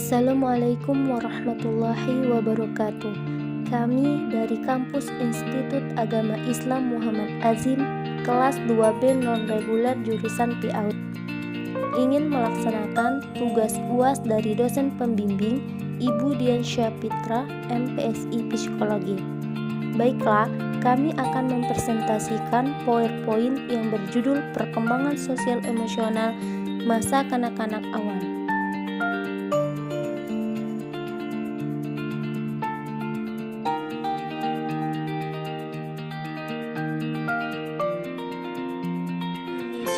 Assalamualaikum warahmatullahi wabarakatuh. Kami dari Kampus Institut Agama Islam Muhammad Azim, kelas 2B non-reguler jurusan PIAUD, ingin melaksanakan tugas UAS dari dosen pembimbing Ibu Diansyah Pitra, MPSI Psikologi. Baiklah, kami akan mempresentasikan PowerPoint yang berjudul Perkembangan Sosial Emosional Masa Kanak-kanak Awal.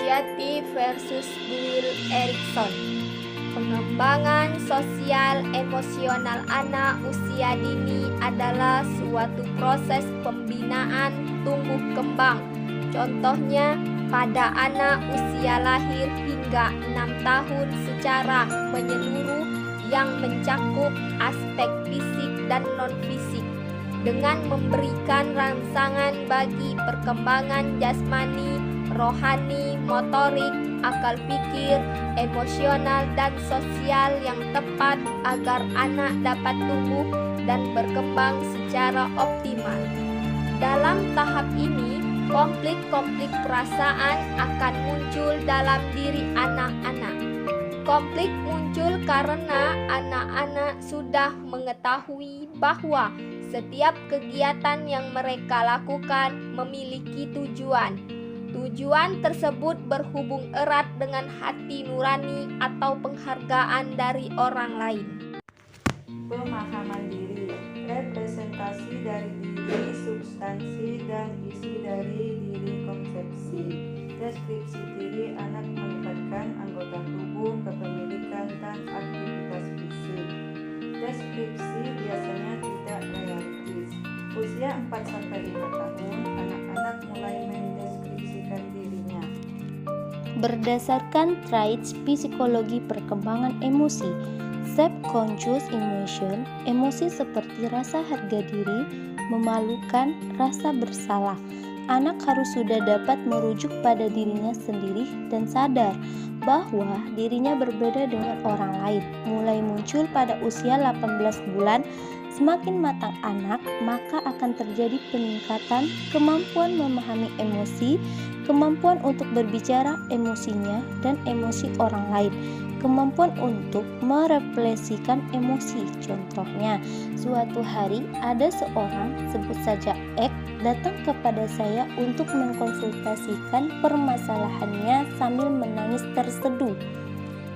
Inisiatif versus Will Erikson. Pengembangan sosial emosional anak usia dini adalah suatu proses pembinaan tumbuh kembang. Contohnya, pada anak usia lahir hingga 6 tahun secara menyeluruh yang mencakup aspek fisik dan non-fisik, dengan memberikan rangsangan bagi perkembangan jasmani, rohani, motorik, akal pikir, emosional, dan sosial yang tepat agar anak dapat tumbuh dan berkembang secara optimal. Dalam tahap ini, konflik-konflik perasaan akan muncul dalam diri anak-anak. Konflik muncul karena anak-anak sudah mengetahui bahwa setiap kegiatan yang mereka lakukan memiliki tujuan. Tujuan tersebut berhubung erat dengan hati nurani atau penghargaan dari orang lain. Pemahaman diri, representasi dari diri, substansi dan isi dari diri, konsepsi. Deskripsi diri anak melibatkan anggota tubuh, kepemilikan, dan aktivitas fisik. Deskripsi biasanya tidak realistis. Usia 4-5 tahun, anak-anak mulai mendeskripsikan dirinya. Berdasarkan traits psikologi perkembangan emosi, subconscious emotion, emosi seperti rasa harga diri, memalukan, rasa bersalah. Anak harus sudah dapat merujuk pada dirinya sendiri dan sadar bahwa dirinya berbeda dengan orang lain. Mulai muncul pada usia 18 bulan, semakin matang anak, maka akan terjadi peningkatan kemampuan memahami emosi, kemampuan untuk berbicara emosinya dan emosi orang lain, kemampuan untuk merefleksikan emosi. Contohnya, suatu hari ada seorang, sebut saja X, datang kepada saya untuk mengkonsultasikan permasalahannya sambil menangis terseduh.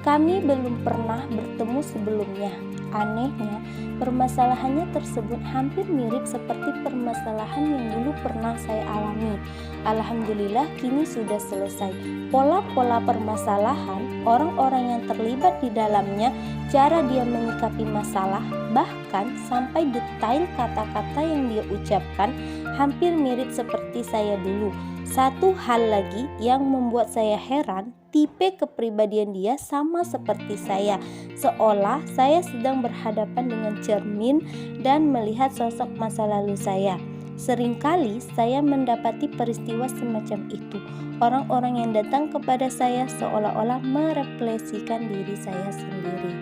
Kami belum pernah bertemu sebelumnya. Anehnya, permasalahannya tersebut hampir mirip seperti permasalahan yang dulu pernah saya alami. Alhamdulillah kini sudah selesai. Pola-pola permasalahan, orang-orang yang terlibat di dalamnya, cara dia menyikapi masalah, bahkan sampai detail kata-kata yang dia ucapkan hampir mirip seperti saya dulu. Satu hal lagi yang membuat saya heran, tipe kepribadian dia sama seperti saya, seolah saya sedang berhadapan dengan cermin dan melihat sosok masa lalu saya. Seringkali saya mendapati peristiwa semacam itu. Orang-orang yang datang kepada saya seolah-olah merefleksikan diri saya sendiri.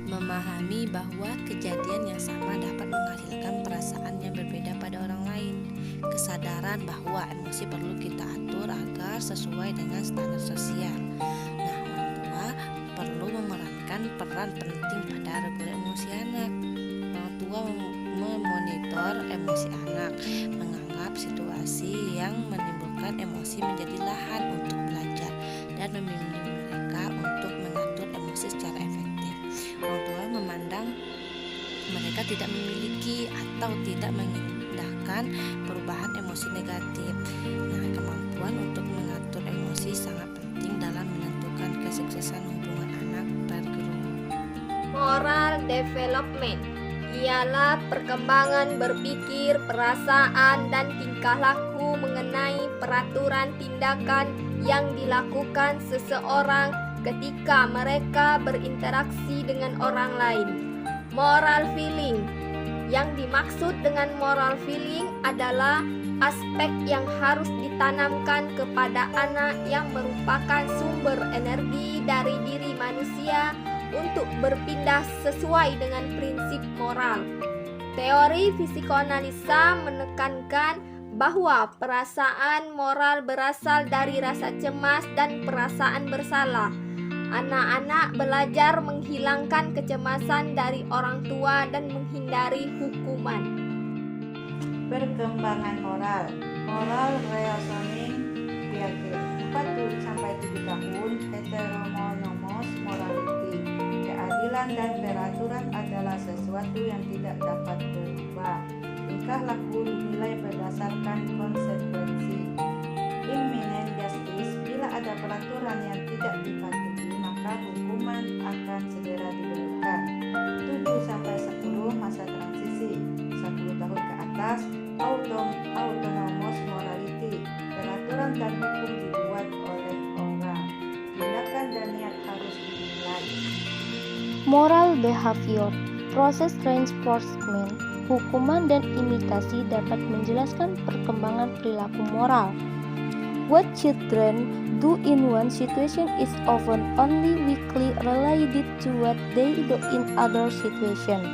Memahami bahwa kejadian yang sama dapat menghasilkan perasaan yang berbeda pada orang lain. Kesadaran bahwa emosi perlu kita atur agar sesuai dengan standar sosial. Nah, orang tua perlu memerankan peran penting pada regulasi emosi anak. Orang tua memonitor emosi anak, menganggap situasi yang menimbulkan emosi menjadi lahan untuk belajar, dan membimbing mereka untuk mengatur emosi secara efektif. Orang tua memandang mereka tidak memiliki atau tidak mengindahkan perubahan emosi negatif. Nah, kemampuan untuk mengatur emosi sangat penting dalam menentukan kesuksesan hubungan anak dan guru. Moral development ialah perkembangan berpikir, perasaan, dan tingkah laku mengenai peraturan tindakan yang dilakukan seseorang ketika mereka berinteraksi dengan orang lain. Moral feeling. Yang dimaksud dengan moral feeling adalah aspek yang harus ditanamkan kepada anak yang merupakan sumber energi dari diri manusia untuk berpindah sesuai dengan prinsip moral. Teori psikoanalisa menekankan bahwa perasaan moral berasal dari rasa cemas dan perasaan bersalah. Anak-anak belajar menghilangkan kecemasan dari orang tua dan menghindari hukuman. Perkembangan moral. Moral reasoning Piaget 4-7 tahun. Heteronomous morality. Keadilan dan peraturan adalah sesuatu yang tidak dapat berubah. Tingkah laku dinilai berdasarkan konsekuensi. Imminent justice. Bila ada peraturan yang tidak dipatuhi, maka hukuman akan segera diberikan. 7-10 masa transisi. 10 tahun ke atas. Autonomous morality. Peraturan dan hukum dibuat oleh orang. Tindakan dan niat harus dinilai. Moral behavior, proses reinforcement, hukuman dan imitasi dapat menjelaskan perkembangan perilaku moral. What children do in one situation is often only weakly related to what they do in other situation.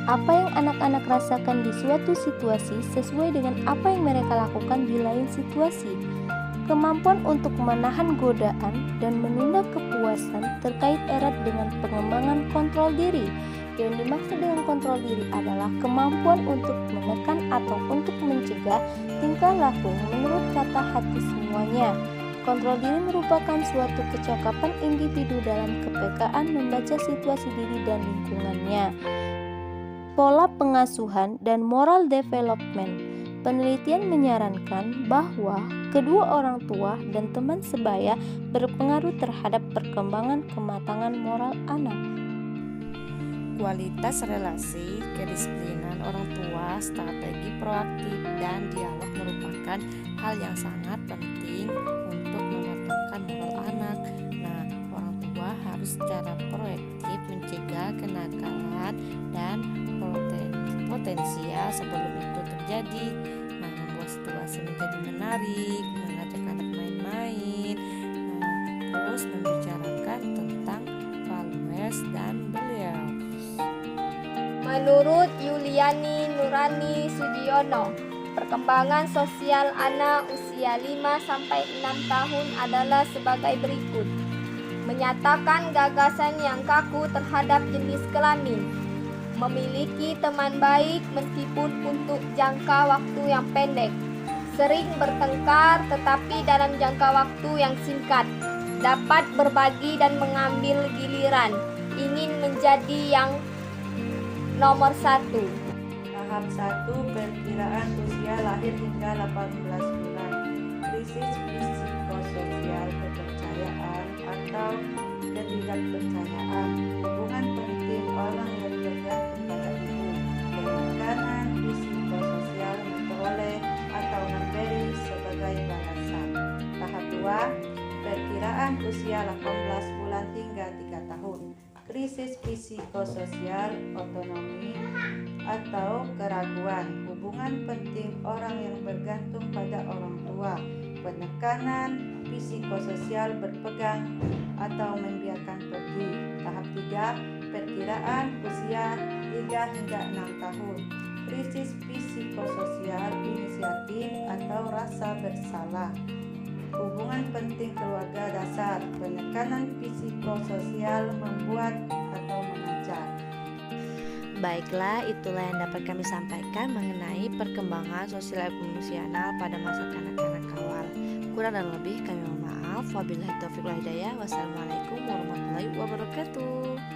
Apa yang anak-anak rasakan di suatu situasi sesuai dengan apa yang mereka lakukan di lain situasi. Kemampuan untuk menahan godaan dan menunda kepuasan terkait erat dengan pengembangan kontrol diri. Yang dimaksud dengan kontrol diri adalah kemampuan untuk menekan atau untuk mencegah tingkah laku menurut kata hati semuanya. Kontrol diri merupakan suatu kecakapan individu dalam kepekaan membaca situasi diri dan lingkungannya. Pola pengasuhan dan moral development. Penelitian menyarankan bahwa kedua orang tua dan teman sebaya berpengaruh terhadap perkembangan kematangan moral anak. Kualitas relasi, kedisiplinan orang tua, strategi proaktif, dan dialog merupakan hal yang sangat penting untuk mematangkan moral anak. Nah, orang tua harus secara proaktif mencegah kenakalan dan potensial sebelum itu terjadi. Nah, membuat situasi menjadi menarik, mengajak anak main-main, terus membicarakan tentang values dan beliefs. Menurut Yuliani Nurani Sugiono, perkembangan sosial anak usia 5-6 tahun adalah sebagai berikut. Menyatakan gagasan yang kaku terhadap jenis kelamin. Memiliki teman baik meskipun untuk jangka waktu yang pendek. Sering bertengkar tetapi dalam jangka waktu yang singkat. Dapat berbagi dan mengambil giliran. Ingin menjadi yang nomor 1. Tahap 1. Perkiraan usia lahir hingga 18 bulan. Krisis psikososial kepercayaan atau ketidakpercayaan. Hubungan penting orang yang bergantung pada ibu. Penekanan psikososial memperoleh atau memberi sebagai balasan. Tahap 2. Perkiraan usia 18 bulan hingga 3 tahun. Krisis psikososial, otonomi atau keraguan. Hubungan penting orang yang bergantung pada orang tua. Penekanan psikososial, berpegang atau membiarkan pergi. Tahap 3. Perkiraan usia 3 hingga 6 tahun. Krisis psikososial, inisiatif atau rasa bersalah. Hubungan penting keluarga dasar. Penekanan psikososial, membuat atau mengajar. Baiklah, itulah yang dapat kami sampaikan mengenai perkembangan sosial emosional pada masa kanak-kanak awal. Kurang dan lebih kami mohon maaf. Wabillahi taufiq wal hidayah. Wassalamualaikum warahmatullahi wabarakatuh.